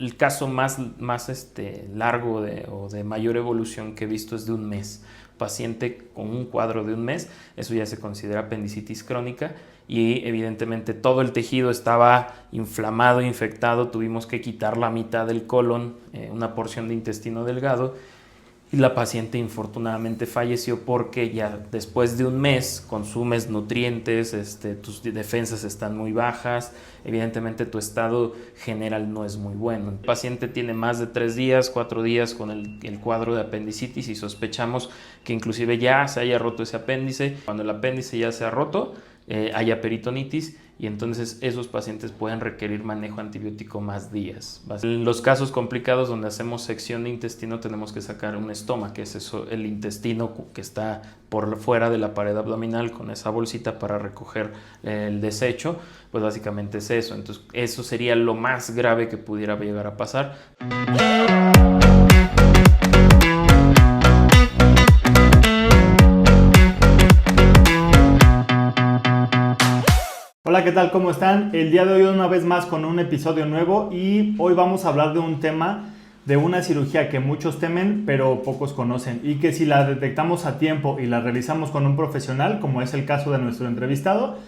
el caso más largo o de mayor evolución que he visto es de un mes. Paciente con un cuadro de un mes, eso ya se considera apendicitis crónica y evidentemente todo el tejido estaba inflamado, infectado, tuvimos que quitar la mitad del colon, una porción de intestino delgado, y la paciente infortunadamente falleció porque ya después de un mes consumes nutrientes, tus defensas están muy bajas, evidentemente tu estado general no es muy bueno. El paciente tiene más de 3 días, 4 días con el cuadro de apendicitis y sospechamos que inclusive ya se haya roto ese apéndice. Cuando el apéndice ya se ha roto, haya peritonitis y entonces esos pacientes pueden requerir manejo antibiótico más días. En los casos complicados donde hacemos sección de intestino tenemos que sacar un estoma, que es eso, el intestino que está por fuera de la pared abdominal con esa bolsita para recoger el desecho, pues básicamente es eso. Entonces eso sería lo más grave que pudiera llegar a pasar. Hola, ¿qué tal? ¿Cómo están? El día de hoy una vez más con un episodio nuevo y hoy vamos a hablar de un tema de una cirugía que muchos temen pero pocos conocen y que si la detectamos a tiempo y la realizamos con un profesional, como es el caso de nuestro entrevistado,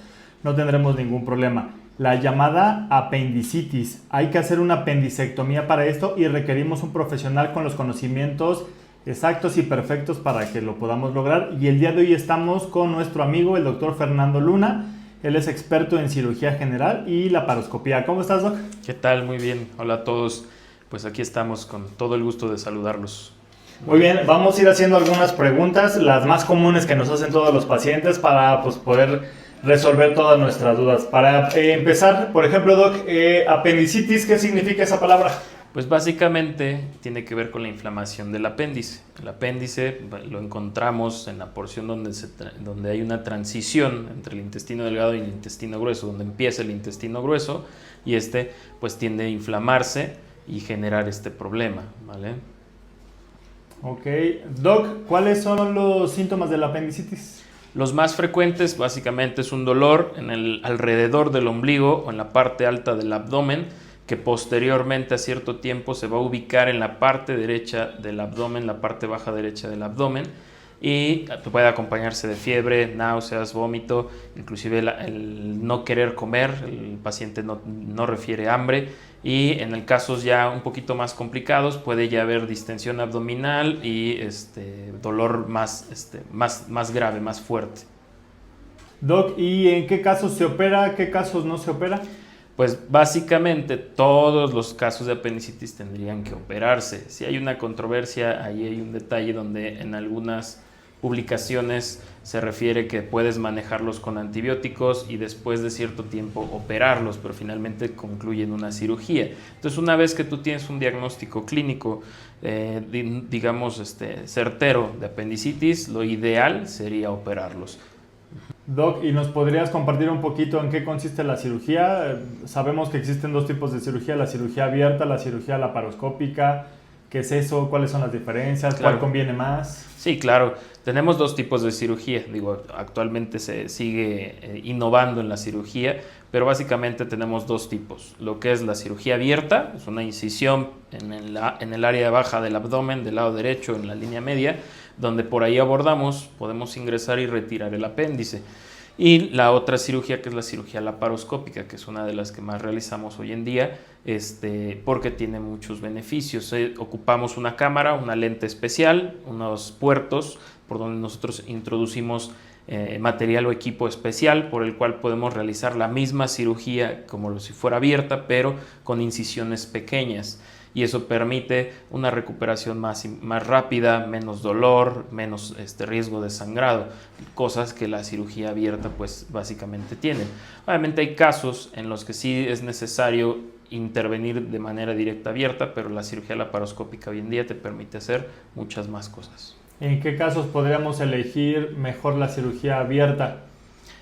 no tendremos ningún problema. La llamada apendicitis. Hay que hacer una apendicectomía para esto y requerimos un profesional con los conocimientos exactos y perfectos para que lo podamos lograr. Y el día de hoy estamos con nuestro amigo, el doctor Fernando Luna. Él es experto en cirugía general y laparoscopía. ¿Cómo estás, Doc? ¿Qué tal? Muy bien. Hola a todos. Pues aquí estamos con todo el gusto de saludarlos. Muy bien, vamos a ir haciendo algunas preguntas, las más comunes que nos hacen todos los pacientes para poder resolver todas nuestras dudas. Para empezar, por ejemplo, Doc, apendicitis, ¿qué significa esa palabra? Pues básicamente tiene que ver con la inflamación del apéndice. El apéndice lo encontramos en la porción donde hay una transición entre el intestino delgado y el intestino grueso, donde empieza el intestino grueso y pues tiende a inflamarse y generar este problema, ¿vale? Ok. Doc, ¿cuáles son los síntomas de la apendicitis? Los más frecuentes básicamente es un dolor alrededor del ombligo o en la parte alta del abdomen, que posteriormente a cierto tiempo se va a ubicar en la parte derecha del abdomen, la parte baja derecha del abdomen, y puede acompañarse de fiebre, náuseas, vómito, inclusive el no querer comer, el paciente no refiere hambre, y en el casos ya un poquito más complicados puede ya haber distensión abdominal y dolor más grave, más fuerte. Doc, ¿y en qué casos se opera, qué casos no se opera? Pues básicamente todos los casos de apendicitis tendrían que operarse. Si hay una controversia, ahí hay un detalle donde en algunas publicaciones se refiere que puedes manejarlos con antibióticos y después de cierto tiempo operarlos, pero finalmente concluyen una cirugía. Entonces, una vez que tú tienes un diagnóstico clínico, certero de apendicitis, lo ideal sería operarlos. Doc, ¿y nos podrías compartir un poquito en qué consiste la cirugía? Sabemos que existen dos tipos de cirugía, la cirugía abierta, la cirugía laparoscópica. ¿Qué es eso? ¿Cuáles son las diferencias? Claro. ¿Cuál conviene más? Sí, claro. Tenemos dos tipos de cirugía. Actualmente se sigue innovando en la cirugía, pero básicamente tenemos dos tipos. Lo que es la cirugía abierta, es una incisión en el área baja del abdomen, del lado derecho, en la línea media, donde por ahí podemos ingresar y retirar el apéndice. Y la otra cirugía, que es la cirugía laparoscópica, que es una de las que más realizamos hoy en día, porque tiene muchos beneficios. Ocupamos una cámara, una lente especial, unos puertos por donde nosotros introducimos material o equipo especial por el cual podemos realizar la misma cirugía como si fuera abierta, pero con incisiones pequeñas. Y eso permite una recuperación más rápida, menos dolor, menos riesgo de sangrado, cosas que la cirugía abierta pues básicamente tiene. Obviamente hay casos en los que sí es necesario intervenir de manera directa abierta, pero la cirugía laparoscópica hoy en día te permite hacer muchas más cosas. ¿En qué casos podríamos elegir mejor la cirugía abierta?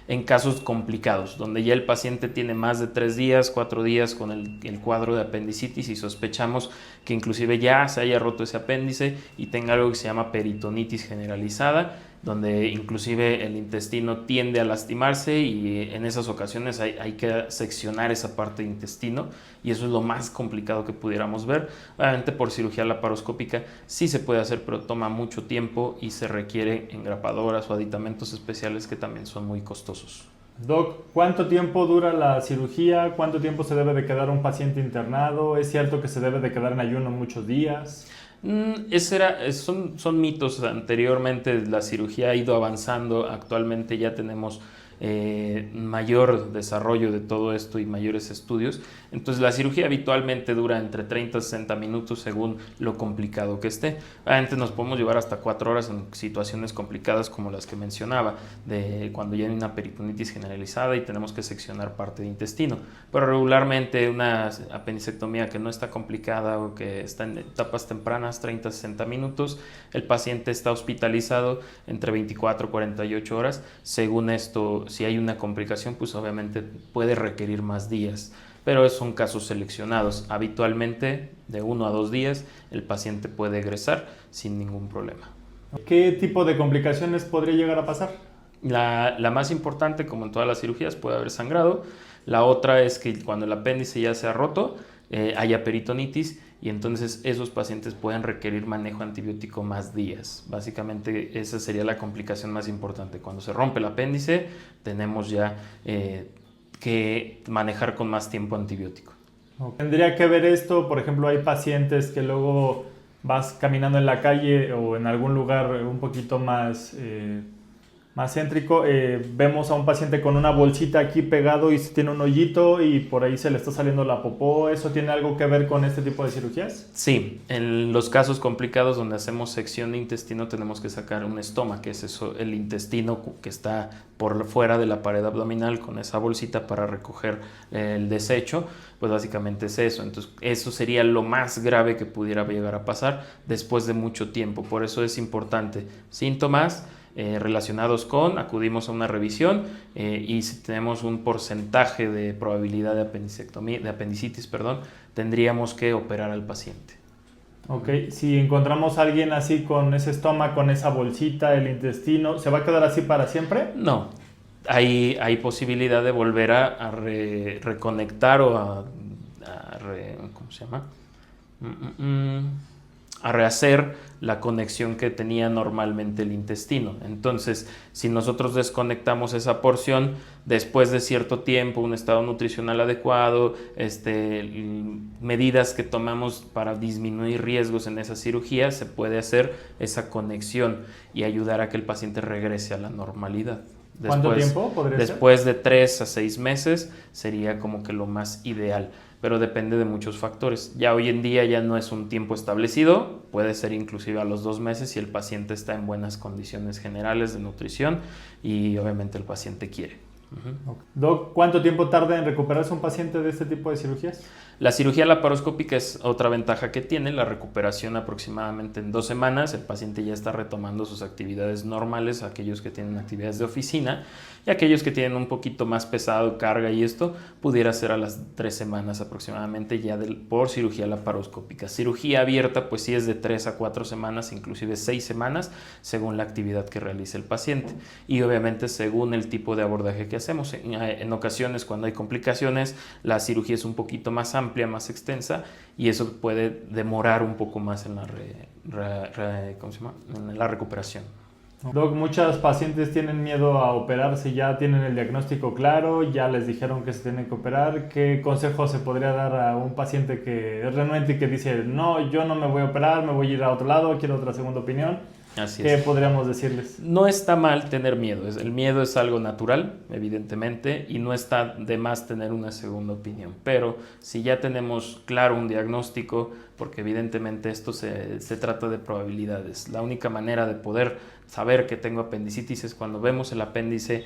En casos complicados, donde ya el paciente tiene más de 3 días, 4 días con el cuadro de apendicitis y sospechamos que inclusive ya se haya roto ese apéndice y tenga algo que se llama peritonitis generalizada, donde inclusive el intestino tiende a lastimarse y en esas ocasiones hay que seccionar esa parte del intestino y eso es lo más complicado que pudiéramos ver. Obviamente por cirugía laparoscópica sí se puede hacer, pero toma mucho tiempo y se requiere engrapadoras o aditamentos especiales que también son muy costosos. Doc, ¿cuánto tiempo dura la cirugía? ¿Cuánto tiempo se debe de quedar un paciente internado? ¿Es cierto que se debe de quedar en ayuno muchos días? Son mitos. Anteriormente la cirugía ha ido avanzando, actualmente ya tenemos mayor desarrollo de todo esto y mayores estudios. Entonces la cirugía habitualmente dura entre 30 a 60 minutos según lo complicado que esté. Antes nos podemos llevar hasta 4 horas en situaciones complicadas como las que mencionaba, de cuando ya hay una peritonitis generalizada y tenemos que seccionar parte de intestino. Pero regularmente una apendicectomía que no está complicada o que está en etapas tempranas, 30 a 60 minutos, el paciente está hospitalizado entre 24 a 48 horas. Según esto, si hay una complicación, pues obviamente puede requerir más días, pero son casos seleccionados. Habitualmente de 1 a 2 días el paciente puede egresar sin ningún problema. ¿Qué tipo de complicaciones podría llegar a pasar? La más importante, como en todas las cirugías, puede haber sangrado. La otra es que cuando el apéndice ya se ha roto, haya peritonitis y entonces esos pacientes pueden requerir manejo antibiótico más días. Básicamente esa sería la complicación más importante. Cuando se rompe el apéndice tenemos ya que manejar con más tiempo antibiótico. ¿Tendría que ver esto? Por ejemplo, hay pacientes que luego vas caminando en la calle o en algún lugar un poquito más céntrico, vemos a un paciente con una bolsita aquí pegado y tiene un hoyito y por ahí se le está saliendo la popó. ¿Eso tiene algo que ver con este tipo de cirugías? Sí, en los casos complicados donde hacemos sección de intestino tenemos que sacar un estoma, que es eso, el intestino que está por fuera de la pared abdominal con esa bolsita para recoger el desecho. Pues básicamente es eso. Entonces eso sería lo más grave que pudiera llegar a pasar después de mucho tiempo. Por eso es importante. Síntomas relacionados con, acudimos a una revisión y si tenemos un porcentaje de probabilidad de apendicitis, tendríamos que operar al paciente. Ok, si encontramos a alguien así con ese estómago, con esa bolsita, el intestino, ¿se va a quedar así para siempre? No, hay posibilidad de volver a reconectar o ¿cómo se llama? A rehacer la conexión que tenía normalmente el intestino. Entonces, si nosotros desconectamos esa porción, después de cierto tiempo, un estado nutricional adecuado, medidas que tomamos para disminuir riesgos en esa cirugía, se puede hacer esa conexión y ayudar a que el paciente regrese a la normalidad. ¿Cuánto tiempo podría ser? Después de 3 a 6 meses sería como que lo más ideal, pero depende de muchos factores. Ya hoy en día ya no es un tiempo establecido, puede ser inclusive a los 2 meses si el paciente está en buenas condiciones generales de nutrición y obviamente el paciente quiere. Okay. Doc, ¿cuánto tiempo tarda en recuperarse un paciente de este tipo de cirugías? La cirugía laparoscópica es otra ventaja que tiene, la recuperación aproximadamente en 2 semanas, el paciente ya está retomando sus actividades normales, aquellos que tienen actividades de oficina y aquellos que tienen un poquito más pesado, carga y esto, pudiera ser a las 3 semanas aproximadamente ya por cirugía laparoscópica. Cirugía abierta pues sí es de 3 a 4 semanas, inclusive 6 semanas, según la actividad que realice el paciente y obviamente según el tipo de abordaje que hacemos. En ocasiones cuando hay complicaciones la cirugía es un poquito más amplia, más extensa y eso puede demorar un poco más en la recuperación. Doc, muchos pacientes tienen miedo a operarse, ya tienen el diagnóstico claro, ya les dijeron que se tienen que operar. ¿Qué consejo se podría dar a un paciente que es renuente y que dice, no, yo no me voy a operar, me voy a ir a otro lado, quiero otra segunda opinión? Así ¿Qué es. podríamos decirles? No está mal tener miedo, el miedo es algo natural, evidentemente, y no está de más tener una segunda opinión, pero si ya tenemos claro un diagnóstico, porque evidentemente esto se trata de probabilidades, la única manera de poder saber que tengo apendicitis es cuando vemos el apéndice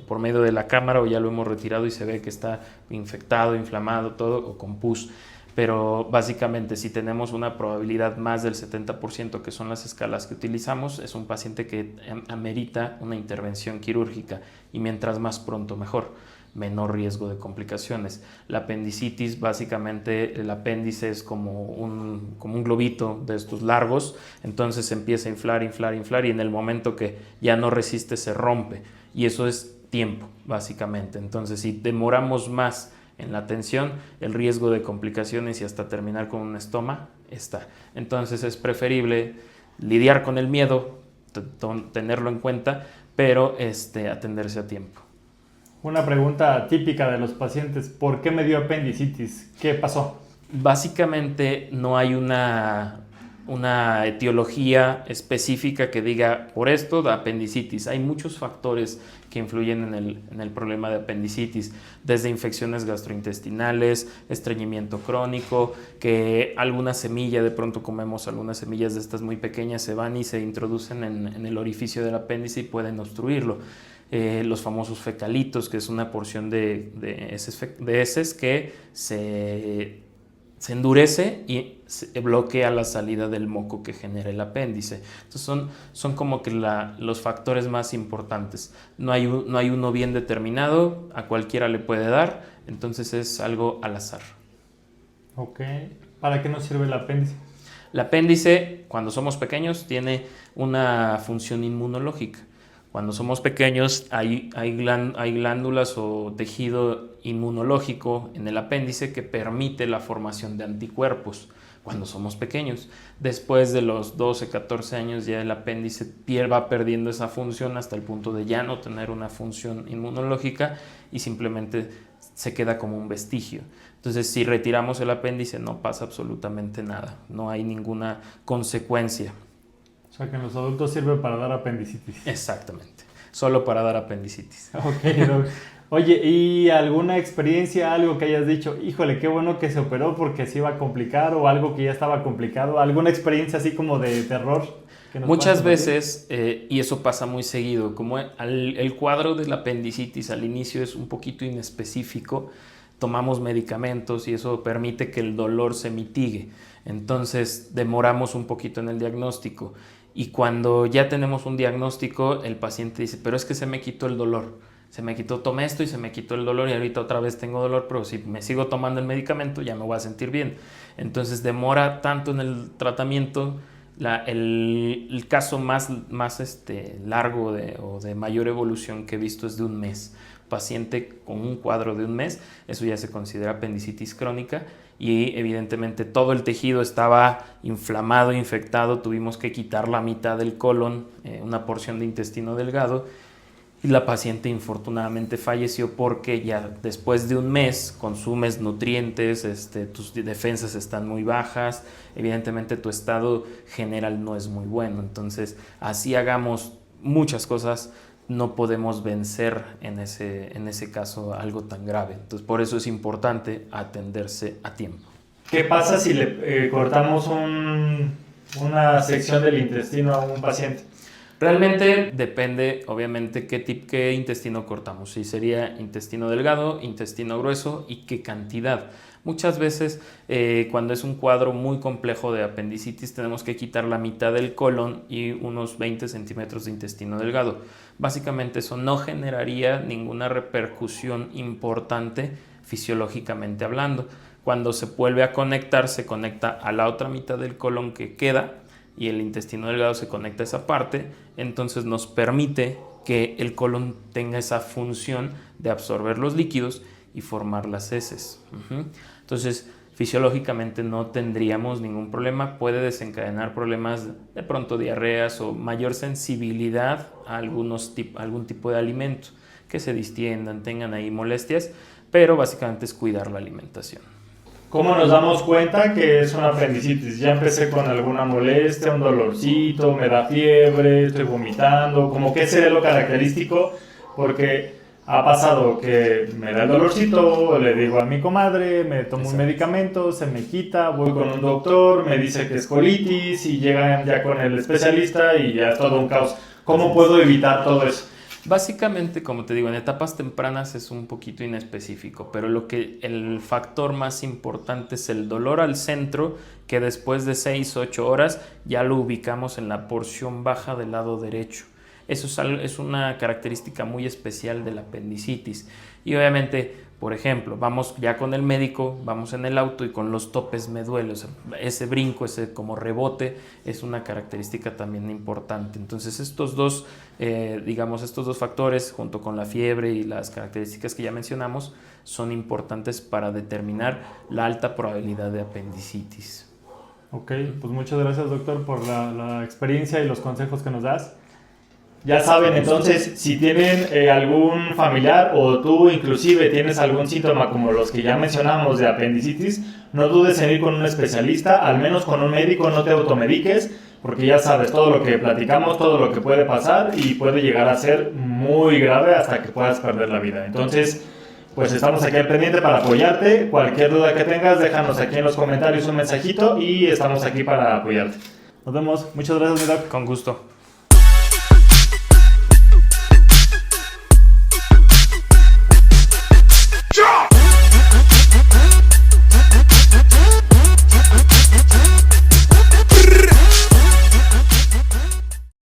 por medio de la cámara o ya lo hemos retirado y se ve que está infectado, inflamado, todo o con pus. Pero básicamente si tenemos una probabilidad más del 70%, que son las escalas que utilizamos, es un paciente que amerita una intervención quirúrgica y mientras más pronto mejor. menor riesgo de complicaciones. La apendicitis, básicamente el apéndice es como un globito de estos largos, entonces se empieza a inflar, inflar, inflar y en el momento que ya no resiste se rompe y eso es tiempo, básicamente. Entonces, si demoramos más en la atención, el riesgo de complicaciones y hasta terminar con un estoma está. Entonces, es preferible lidiar con el miedo, tenerlo en cuenta, pero atenderse a tiempo. Una pregunta típica de los pacientes, ¿por qué me dio apendicitis? ¿Qué pasó? Básicamente no hay una etiología específica que diga por esto da apendicitis. Hay muchos factores que influyen en el problema de apendicitis, desde infecciones gastrointestinales, estreñimiento crónico, que alguna semilla, de pronto comemos algunas semillas de estas muy pequeñas, se van y se introducen en el orificio del apéndice y pueden obstruirlo. Los famosos fecalitos, que es una porción de heces que se endurece y se bloquea la salida del moco que genera el apéndice. Entonces son como que los factores más importantes. No hay uno bien determinado, a cualquiera le puede dar, entonces es algo al azar. Ok. ¿Para qué nos sirve el apéndice? El apéndice, cuando somos pequeños, tiene una función inmunológica. Cuando somos pequeños hay glándulas o tejido inmunológico en el apéndice que permite la formación de anticuerpos cuando somos pequeños. Después de los 12, 14 años ya el apéndice va perdiendo esa función hasta el punto de ya no tener una función inmunológica y simplemente se queda como un vestigio. Entonces, si retiramos el apéndice no pasa absolutamente nada, no hay ninguna consecuencia. O sea, que en los adultos sirve para dar apendicitis. Exactamente, solo para dar apendicitis. Ok, doc. Oye, ¿y alguna experiencia, algo que hayas dicho, híjole, qué bueno que se operó porque se iba a complicar o algo que ya estaba complicado? ¿Alguna experiencia así como de terror? Muchas veces, y eso pasa muy seguido, como el cuadro de la apendicitis al inicio es un poquito inespecífico, tomamos medicamentos y eso permite que el dolor se mitigue. Entonces demoramos un poquito en el diagnóstico. Y cuando ya tenemos un diagnóstico, el paciente dice, pero es que se me quitó el dolor. Se me quitó, tomé esto y se me quitó el dolor y ahorita otra vez tengo dolor, pero si me sigo tomando el medicamento ya me voy a sentir bien. Entonces demora tanto en el tratamiento. El caso más largo o de mayor evolución que he visto es de un mes. Paciente con un cuadro de un mes, eso ya se considera apendicitis crónica y evidentemente todo el tejido estaba inflamado, infectado, tuvimos que quitar la mitad del colon, una porción de intestino delgado y la paciente infortunadamente falleció porque ya después de un mes consumes nutrientes, tus defensas están muy bajas, evidentemente tu estado general no es muy bueno, entonces así hagamos muchas cosas, no podemos vencer en ese caso algo tan grave. Entonces, por eso es importante atenderse a tiempo. ¿Qué pasa si le cortamos una sección del intestino a un paciente? Realmente depende, obviamente, qué intestino cortamos. Si sería intestino delgado, intestino grueso y qué cantidad. Muchas veces cuando es un cuadro muy complejo de apendicitis tenemos que quitar la mitad del colon y unos 20 centímetros de intestino delgado. Básicamente eso no generaría ninguna repercusión importante fisiológicamente hablando. Cuando se vuelve a conectar, se conecta a la otra mitad del colon que queda y el intestino delgado se conecta a esa parte, entonces nos permite que el colon tenga esa función de absorber los líquidos y formar las heces. Entonces, fisiológicamente no tendríamos ningún problema, puede desencadenar problemas de pronto diarreas o mayor sensibilidad a algún tipo de alimento, que se distiendan, tengan ahí molestias, pero básicamente es cuidar la alimentación. ¿Cómo nos damos cuenta que es una apendicitis? Ya empecé con alguna molestia, un dolorcito, me da fiebre, estoy vomitando, como que sería lo característico, porque ha pasado que me da el dolorcito, le digo a mi comadre, me tomo un medicamento, se me quita, voy con un doctor, me dice que es colitis y llegan ya con el especialista y ya es todo un caos. ¿Cómo puedo evitar todo eso? Básicamente, como te digo, en etapas tempranas es un poquito inespecífico, pero el factor más importante es el dolor al centro, que después de 6-8 horas ya lo ubicamos en la porción baja del lado derecho. Eso es una característica muy especial de la apendicitis. Y obviamente, por ejemplo, vamos ya con el médico, vamos en el auto y con los topes me duele, o sea, ese brinco, ese como rebote es una característica también importante. Entonces estos dos factores junto con la fiebre y las características que ya mencionamos son importantes para determinar la alta probabilidad de apendicitis. Ok, pues muchas gracias, doctor, por la experiencia y los consejos que nos das. Ya saben, entonces, si tienen algún familiar o tú inclusive tienes algún síntoma como los que ya mencionamos de apendicitis, no dudes en ir con un especialista, al menos con un médico, no te automediques, porque ya sabes todo lo que platicamos, todo lo que puede pasar y puede llegar a ser muy grave hasta que puedas perder la vida. Entonces, pues estamos aquí al pendiente para apoyarte. Cualquier duda que tengas, déjanos aquí en los comentarios un mensajito y estamos aquí para apoyarte. Nos vemos. Muchas gracias, mi doc. Con gusto.